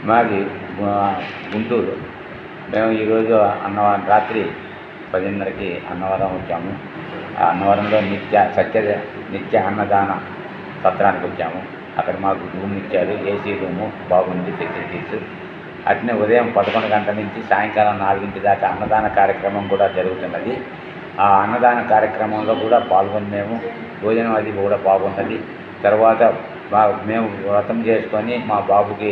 మాది గుంటూరు. మేము ఈరోజు రాత్రి 10:30కి అన్నవరం వచ్చాము. ఆ అన్నవరంలో నిత్య అన్నదాన సత్రానికి వచ్చాము. అక్కడ మాకు రూమ్ ఇచ్చారు, ఏసీ రూము బాగుంది, ఫెసిలిటీస్. అట్నే ఉదయం 11 గంటల నుంచి సాయంకాలం 4 దాకా అన్నదాన కార్యక్రమం కూడా జరుగుతున్నది. ఆ అన్నదాన కార్యక్రమంలో కూడా పాల్గొని మేము భోజనం అది కూడా బాగున్నది. తర్వాత మేము వ్రతం చేసుకొని మా బాబుకి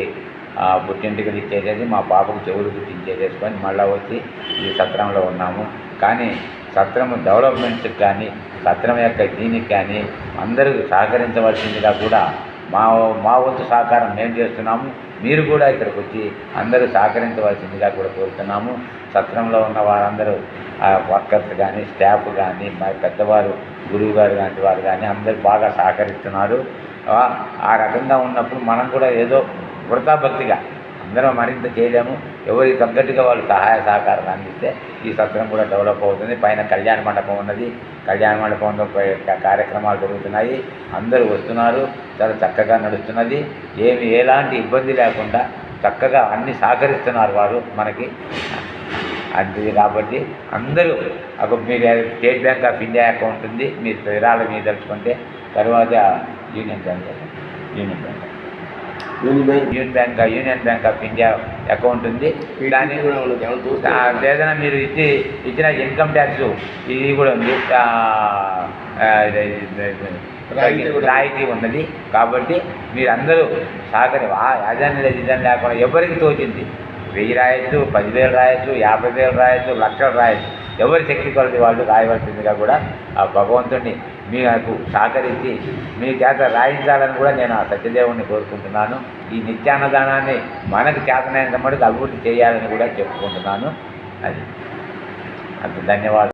పుట్టింటికలు ఇచ్చేసేసి మా పాపకు చెవులు గుర్తించేసేసుకొని మళ్ళీ వచ్చి ఈ సత్రంలో ఉన్నాము. కానీ సత్రము డెవలప్మెంట్స్కి కానీ సత్రం యొక్క దీనికి కానీ అందరూ సహకరించవలసిందిగా కూడా మా వంతు సహకారం మేము చేస్తున్నాము. మీరు కూడా ఇక్కడికి వచ్చి అందరూ సహకరించవలసిందిగా కూడా కోరుతున్నాము. సత్రంలో ఉన్న వారందరూ వర్కర్స్ కానీ స్టాఫ్ కానీ మా పెద్దవారు గురువు గారు లాంటి వారు కానీ అందరూ బాగా సహకరిస్తున్నారు. ఆ రకంగా ఉన్నప్పుడు మనం కూడా ఏదో వృతాభక్తిగా అందరం మరింత చేయలేము. ఎవరికి తగ్గట్టుగా వాళ్ళు సహాయ సహకారాలు అందిస్తే ఈ సత్రం కూడా డెవలప్ అవుతుంది. పైన కళ్యాణ మండపం ఉన్నది. కళ్యాణ మండపంలో కార్యక్రమాలు జరుగుతున్నాయి. అందరూ వస్తున్నారు. చాలా చక్కగా నడుస్తున్నది. ఎలాంటి ఇబ్బంది లేకుండా చక్కగా అన్ని సహకరిస్తున్నారు వారు మనకి. అది కాబట్టి అందరూ మీరు state bank of India account ఉంది, మీరు వివరాలు మీరు తెలుసుకుంటే. తర్వాత union bank of India account ఉంది. దాన్ని ఏదైనా మీరు ఇచ్చిన ఇన్కమ్ ట్యాక్స్ ఇది కూడా ఉంది, రాయితీ ఉన్నది. కాబట్టి మీరందరూ అదని లేకుండా ఎవరికి తోచింది 1000 రాయొచ్చు, 10,000 రాయొచ్చు, 50,000 రాయొచ్చు, లక్షలు రాయొచ్చు. ఎవరి శక్తి కొలది వాళ్ళు రాయవలసిందిగా కూడా ఆ భగవంతుడిని మీకు సహకరించి మీ చేత రాయించాలని కూడా నేను ఆ సత్యదేవుణ్ణి కోరుకుంటున్నాను. ఈ నిత్యాన్నదానాన్ని మనకు చేతనైనంత మటుకు అభివృద్ధి చేయాలని కూడా చెప్పుకుంటున్నాను. అది ధన్యవాదాలు.